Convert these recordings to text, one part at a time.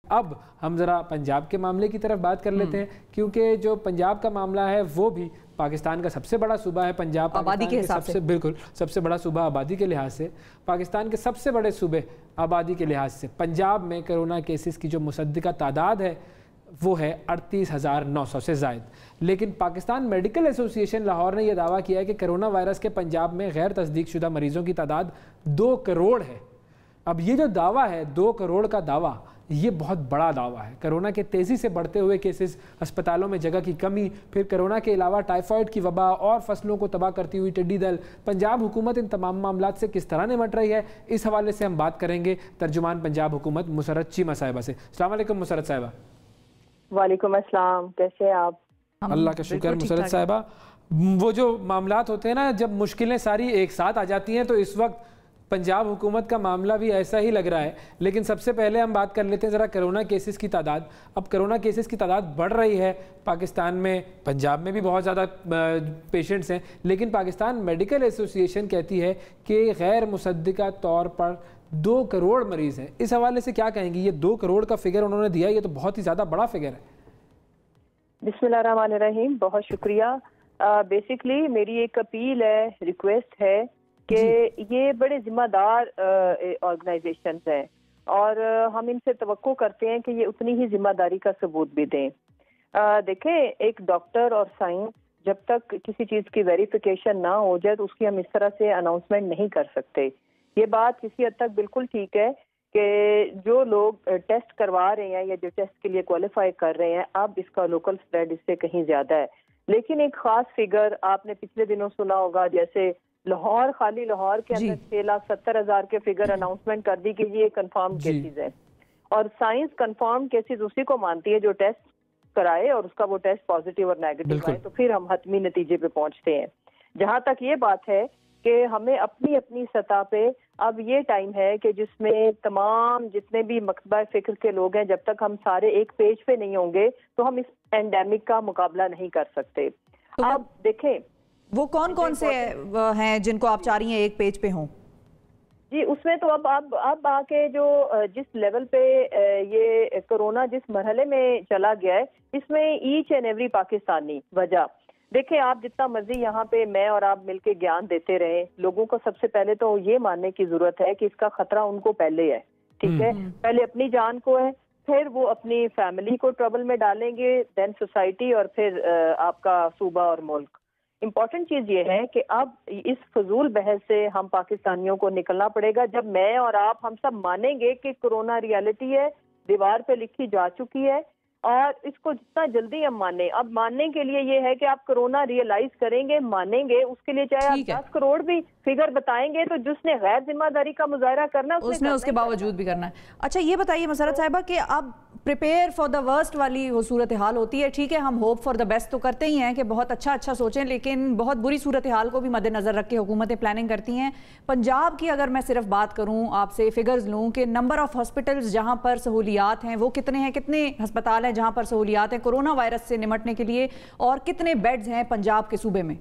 اب ہم ذرا پنجاب کے معاملے کی طرف بات کر لیتے ہیں، کیونکہ جو پنجاب کا معاملہ ہے وہ بھی پاکستان کا سب سے بڑا صوبہ ہے۔ پنجاب آبادی کے حساب سے بالکل سب سے بڑا صوبہ آبادی کے لحاظ سے، پاکستان کے سب سے بڑے صوبے آبادی کے لحاظ سے پنجاب میں کرونا کیسز کی جو مصدقہ تعداد ہے وہ ہے 38,900 سے زائد۔ لیکن پاکستان میڈیکل ایسوسی ایشن لاہور نے یہ دعویٰ کیا ہے کہ کرونا وائرس کے پنجاب میں غیر تصدیق شدہ مریضوں کی تعداد 2 کروڑ ہے۔ اب یہ جو دعویٰ ہے 2 کروڑ کا دعویٰ، یہ بہت بڑا دعویٰ ہے۔ کرونا کے تیزی سے بڑھتے ہوئے کیسز، اسپتالوں میں جگہ کی کمی، پھر کرونا کے علاوہ ٹائیفائڈ کی وبا اور فصلوں کو تباہ کرتی ہوئی ٹڈی دل، پنجاب حکومت ان تمام معاملات سے کس طرح نمٹ رہی ہے، اس حوالے سے ہم بات کریں گے ترجمان پنجاب حکومت مسرت چیمہ صاحبہ سے۔ السلام علیکم مسرت صاحبہ۔ وعلیکم السلام، کیسے ہیں آپ؟ اللہ کا شکر۔ مسرت صاحبہ، وہ جو معاملات ہوتے ہیں نا، جب مشکلیں ساری ایک ساتھ آ جاتی ہیں تو اس وقت پنجاب حکومت کا معاملہ بھی ایسا ہی لگ رہا ہے۔ لیکن سب سے پہلے ہم بات کر لیتے ہیں ذرا کرونا کیسز کی تعداد۔ اب کرونا کیسز کی تعداد بڑھ رہی ہے پاکستان میں، پنجاب میں بھی بہت زیادہ پیشنٹس ہیں، لیکن پاکستان میڈیکل ایسوسی ایشن کہتی ہے کہ غیر مصدقہ طور پر 2 کروڑ مریض ہیں۔ اس حوالے سے کیا کہیں گی؟ یہ 2 کروڑ کا فگر انہوں نے دیا، یہ تو بہت ہی زیادہ بڑا فگر ہے۔ بسم اللہ الرحمن الرحیم، بہت شکریہ۔ بیسیکلی میری ایک اپیل ہے، ریکویسٹ ہے کہ یہ بڑے ذمہ دار آرگنائزیشنز ہیں اور ہم ان سے توقع کرتے ہیں کہ یہ اتنی ہی ذمہ داری کا ثبوت بھی دیں۔ دیکھیں، ایک ڈاکٹر اور سائنس جب تک کسی چیز کی ویریفیکیشن نہ ہو جائے تو اس کی ہم اس طرح سے اناؤنسمنٹ نہیں کر سکتے۔ یہ بات کسی حد تک بالکل ٹھیک ہے کہ جو لوگ ٹیسٹ کروا رہے ہیں یا جو ٹیسٹ کے لیے کوالیفائی کر رہے ہیں، اب اس کا لوکل سپریڈ اس سے کہیں زیادہ ہے۔ لیکن ایک خاص فگر آپ نے پچھلے دنوں سنا ہوگا، جیسے لاہور، خالی لاہور کے اندر 6,70,000 کے فگر اناؤنسمنٹ کر دی کہ یہ کنفرم کیسز ہے، اور سائنس کنفرم کیسز اسی کو مانتی ہے جو ٹیسٹ کرائے اور اس کا وہ ٹیسٹ پازیٹیو اور نیگیٹو آئے تو پھر ہم حتمی نتیجے پہ پہنچتے ہیں۔ جہاں تک یہ بات ہے کہ ہمیں اپنی سطح پہ اب یہ ٹائم ہے کہ جس میں تمام جتنے بھی مکتبہ فکر کے لوگ ہیں، جب تک ہم سارے ایک پیج پہ نہیں ہوں گے تو ہم اس پینڈیمک کا مقابلہ نہیں کر سکتے۔ اب دیکھیں وہ کون سے ہیں جن کو آپ چاہ رہی ہیں ایک پیج پہ ہوں؟ جی، اس میں تو اب آ کے جو جس لیول پہ یہ کرونا جس مرحلے میں چلا گیا ہے، اس میں ایچ اینڈ ایوری پاکستانی وجہ۔ دیکھیں، آپ جتنا مرضی یہاں پہ میں اور آپ مل کے گیان دیتے رہیں، لوگوں کو سب سے پہلے تو یہ ماننے کی ضرورت ہے کہ اس کا خطرہ ان کو پہلے ہے، ٹھیک ہے؟ پہلے اپنی جان کو ہے، پھر وہ اپنی فیملی کو ٹربل میں ڈالیں گے، دین سوسائٹی، اور پھر آپ کا صوبہ اور ملک۔ امپورٹنٹ چیز یہ ہے کہ اب اس فضول بحث سے ہم پاکستانیوں کو نکلنا پڑے گا جب میں اور آپ ہم سب مانیں گے کہ کرونا ریالٹی ہے، دیوار پہ لکھی جا چکی ہے، اور اس کو جتنا جلدی ہم مانیں۔ اب ماننے کے لیے یہ ہے کہ آپ کرونا ریئلائز کریں گے، مانیں گے، اس کے لیے چاہے آپ 10 کروڑ بھی فگر بتائیں گے، تو جس نے غیر ذمہ داری کا مظاہرہ کرنا اس نے اس کے باوجود بھی کرنا ہے۔ اچھا یہ بتائیے مسرت صاحبہ کہ اب پریپیئر فار دا ورسٹ والی وہ صورتحال ہوتی ہے، ٹھیک ہے ہم ہوپ فار دا بیسٹ تو کرتے ہی ہیں کہ بہت اچھا سوچیں، لیکن بہت بری صورتحال کو بھی مد نظر رکھ کے حکومتیں پلاننگ کرتی ہیں۔ پنجاب کی اگر میں صرف بات کروں، آپ سے فگرز لوں کہ نمبر آف ہاسپٹلز جہاں پر سہولیات ہیں وہ کتنے ہیں، کتنے ہسپتال ہیں جہاں پر سہولیات ہیں کرونا وائرس سے نمٹنے کے لیے، اور کتنے بیڈز ہیں پنجاب کے صوبے میں؟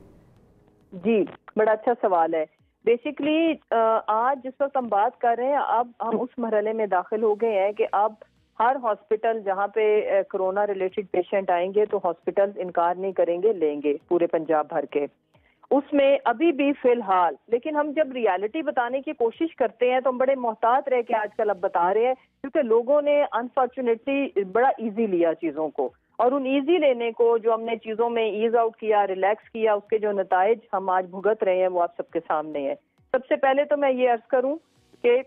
جی، بڑا اچھا سوال ہے۔ بیسیکلی آج جس وقت ہم بات کر رہے ہیں، اب ہم اس مرحلے میں داخل ہو گئے ہیں کہ اب ہر ہاسپٹل جہاں پہ کرونا ریلیٹڈ پیشنٹ آئیں گے تو ہاسپٹل انکار نہیں کریں گے، لیں گے پورے پنجاب بھر کے۔ اس میں ابھی بھی فی الحال، لیکن ہم جب ریالٹی بتانے کی کوشش کرتے ہیں تو ہم بڑے محتاط رہ کے آج کل اب بتا رہے ہیں، کیونکہ لوگوں نے انفارچونیٹلی بڑا ایزی لیا چیزوں کو، اور ان ایزی لینے کو جو ہم نے چیزوں میں ایز آؤٹ کیا، ریلیکس کیا، اس کے جو نتائج ہم آج بھگت رہے ہیں وہ آپ سب کے سامنے ہیں۔ سب سے پہلے تو میں یہ عرض کروں کہ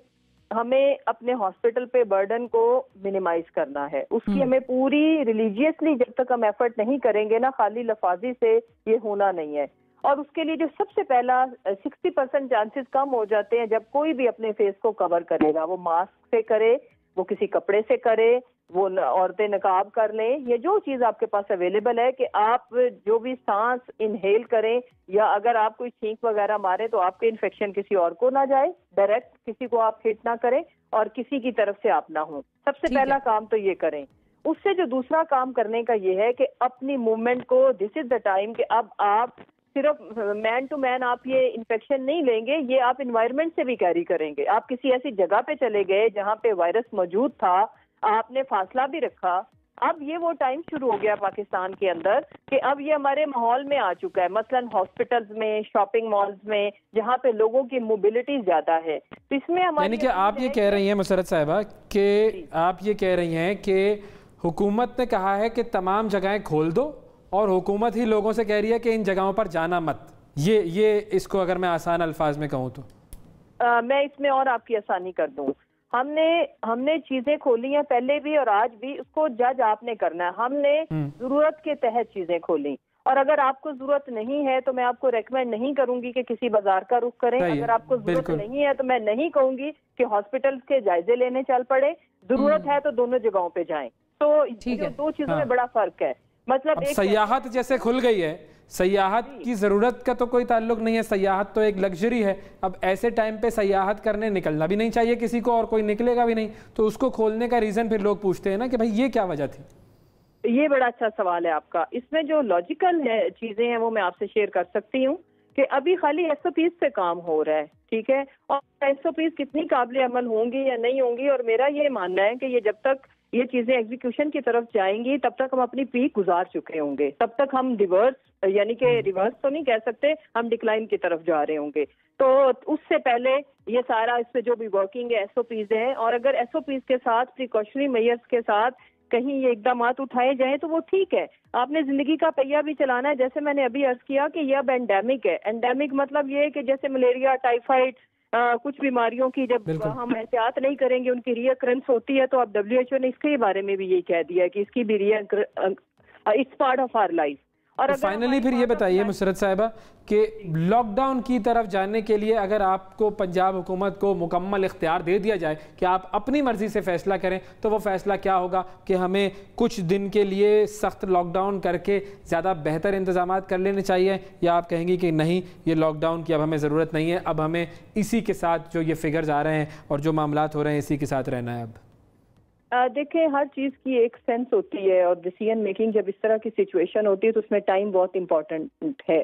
ہمیں اپنے ہاسپٹل پہ برڈن کو منیمائز کرنا ہے، اس کی ہمیں پوری ریلیجیسلی جب تک ہم ایفرٹ نہیں کریں گے نا، خالی لفاظی سے یہ ہونا نہیں ہے۔ اور اس کے لیے جو سب سے پہلا 60% چانسز کم ہو جاتے ہیں جب کوئی بھی اپنے فیس کو کور کرے گا، وہ ماسک سے کرے، وہ کسی کپڑے سے کرے، وہ عورتیں نقاب کر لیں، یہ جو چیز آپ کے پاس اویلیبل ہے کہ آپ جو بھی سانس انہیل کریں، یا اگر آپ کوئی چھینک وغیرہ مارے تو آپ کے انفیکشن کسی اور کو نہ جائے، ڈائریکٹ کسی کو آپ ہٹ نہ کریں اور کسی کی طرف سے آپ نہ ہوں۔ سب سے پہلا کام تو یہ کریں۔ اس سے جو دوسرا کام کرنے کا یہ ہے کہ اپنی موومنٹ کو، دس از دا ٹائم کہ اب آپ صرف مین ٹو مین آپ یہ انفیکشن نہیں لیں گے، یہ آپ انوائرمنٹ سے بھی کیری کریں گے۔ آپ کسی ایسی جگہ پہ چلے گئے جہاں پہ وائرس موجود تھا، آپ نے فاصلہ بھی رکھا. اب یہ وہ ٹائم شروع ہو گیا پاکستان کے اندر کہ اب یہ ہمارے ماحول میں آ چکا ہے, مثلاً ہاسپٹلز میں, شاپنگ مالز میں, جہاں پہ لوگوں کی موبلٹی زیادہ ہے. تو اس میں یعنی کہ آپ یہ کہہ رہی ہیں مسرت صاحبہ کہ آپ یہ کہہ رہی ہیں کہ حکومت نے کہا ہے کہ تمام جگہیں کھول دو اور حکومت ہی لوگوں سے کہہ رہی ہے کہ ان جگہوں پر جانا مت. یہ اس کو اگر میں آسان الفاظ میں کہوں تو میں اس میں اور آپ کی آسانی کر دوں. ہم نے چیزیں کھولی ہیں پہلے بھی اور آج بھی, اس کو جج آپ نے کرنا ہے. ہم نے ضرورت کے تحت چیزیں کھولی, اور اگر آپ کو ضرورت نہیں ہے تو میں آپ کو ریکمینڈ نہیں کروں گی کہ کسی بازار کا رخ کریں. اگر آپ کو ضرورت نہیں ہے تو میں نہیں کہوں گی کہ ہاسپٹل کے جائزے لینے چل پڑے. ضرورت ہے تو دونوں جگہوں پہ جائیں. تو دو چیزوں میں بڑا فرق ہے. مطلب سیاحت جیسے کھل گئی ہے, سیاحت کی ضرورت کا تو کوئی تعلق نہیں ہے, سیاحت تو ایک لگژری ہے. اب ایسے ٹائم پہ سیاحت کرنے نکلنا بھی نہیں چاہیے کسی کو, اور کوئی نکلے گا بھی نہیں, تو اس کو کھولنے کا ریزن پھر لوگ پوچھتے ہیں نا کہ بھائی یہ کیا وجہ تھی. یہ بڑا اچھا سوال ہے آپ کا. اس میں جو لاجیکل چیزیں ہیں وہ میں آپ سے شیئر کر سکتی ہوں کہ ابھی خالی ایس او پیز پہ کام ہو رہا ہے, ٹھیک ہے, اور ایس او پیز کتنی قابل عمل ہوں گی یا نہیں ہوں گی, اور میرا یہ ماننا ہے کہ یہ جب تک یہ چیزیں ایگزیکیوشن کی طرف جائیں گی تب تک ہم اپنی پیک گزار چکے ہوں گے, تب تک ہم یعنی کہ ریورس تو نہیں کہہ سکتے, ہم ڈکلائن کی طرف جا رہے ہوں گے. تو اس سے پہلے یہ سارا اس پہ جو بھی ورکنگ ایس او پیز ہیں, اور اگر ایس او پیز کے ساتھ پریکاشنری میئرز کے ساتھ کہیں یہ اقدامات اٹھائے جائیں تو وہ ٹھیک ہے. آپ نے زندگی کا پہیہ بھی چلانا ہے. جیسے میں نے ابھی عرض کیا کہ یہ اب اینڈیمک ہے. اینڈیمک مطلب یہ ہے کہ جیسے ملیریا, ٹائیفائڈ, کچھ بیماریوں کی جب ہم احتیاط نہیں کریں گے ان کی ری اکرنس ہوتی ہے, تو اب WHO نے اس کے بارے میں بھی یہی کہہ دیا ہے کہ اس کی بھی it's part of our life. اور فائنلی پھر یہ بتائیے مسرت صاحبہ کہ لاک ڈاؤن کی طرف جانے کے لیے اگر آپ کو پنجاب حکومت کو مکمل اختیار دے دیا جائے کہ آپ اپنی مرضی سے فیصلہ کریں, تو وہ فیصلہ کیا ہوگا کہ ہمیں کچھ دن کے لیے سخت لاک ڈاؤن کر کے زیادہ بہتر انتظامات کر لینے چاہیے, یا آپ کہیں گی کہ نہیں یہ لاک ڈاؤن کی اب ہمیں ضرورت نہیں ہے, اب ہمیں اسی کے ساتھ جو یہ فگرز آ رہے ہیں اور جو معاملات ہو رہے ہیں اسی کے ساتھ رہنا ہے. اب دیکھیں, ہر چیز کی ایک سینس ہوتی ہے, اور ڈیسیژن میکنگ جب اس طرح کی سچویشن ہوتی ہے تو اس میں ٹائم بہت امپورٹنٹ ہے.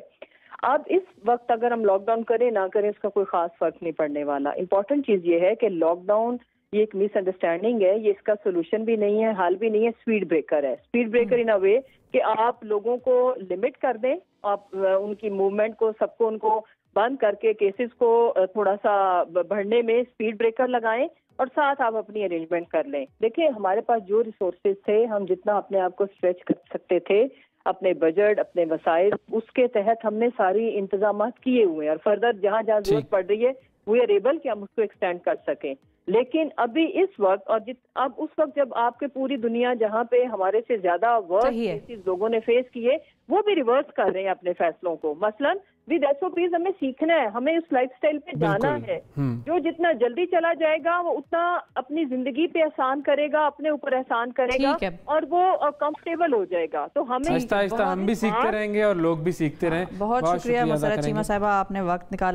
اب اس وقت اگر ہم لاک ڈاؤن کریں نہ کریں اس کا کوئی خاص فرق نہیں پڑنے والا. امپورٹنٹ چیز یہ ہے کہ لاک ڈاؤن یہ ایک مس انڈرسٹینڈنگ ہے, یہ اس کا سولوشن بھی نہیں ہے, حل بھی نہیں ہے, اسپیڈ بریکر ہے. اسپیڈ بریکر ان اے وے کہ آپ لوگوں کو لمٹ کر دیں, آپ ان کی موومنٹ کو, سب کو ان کو بند کر کے کیسز کو تھوڑا سا بڑھنے میں اسپیڈ بریکر لگائیں, اور ساتھ آپ اپنی ارینجمنٹ کر لیں. دیکھیں ہمارے پاس جو ریسورسز تھے, ہم جتنا اپنے آپ کو اسٹریچ کر سکتے تھے, اپنے بجٹ, اپنے وسائل, اس کے تحت ہم نے ساری انتظامات کیے ہوئے ہیں, اور فردر جہاں جہاں ضرورت پڑ رہی ہے وی آر ایبل کہ ہم اس کو ایکسٹینڈ کر سکیں. لیکن ابھی اس وقت اور اب اس وقت جب آپ کے پوری دنیا جہاں پہ ہمارے سے زیادہ ورسٹ کیسز لوگوں نے فیس کیے, وہ بھی ریورس کر رہے ہیں اپنے فیصلوں کو. مثلاً ود ایس او پیز ہمیں سیکھنا ہے, ہمیں اس لائف سٹائل پہ جانا ہے. جو جتنا جلدی چلا جائے گا وہ اتنا اپنی زندگی پہ احسان کرے گا, اپنے اوپر احسان کرے گا, اور وہ کمفرٹیبل ہو جائے گا. تو ہمیں آہستہ آہستہ ہم بھی سیکھتے رہیں گے اور لوگ بھی سیکھتے رہیں. بہت شکریہ مسرت چیمہ صاحبہ, آپ نے وقت نکالا.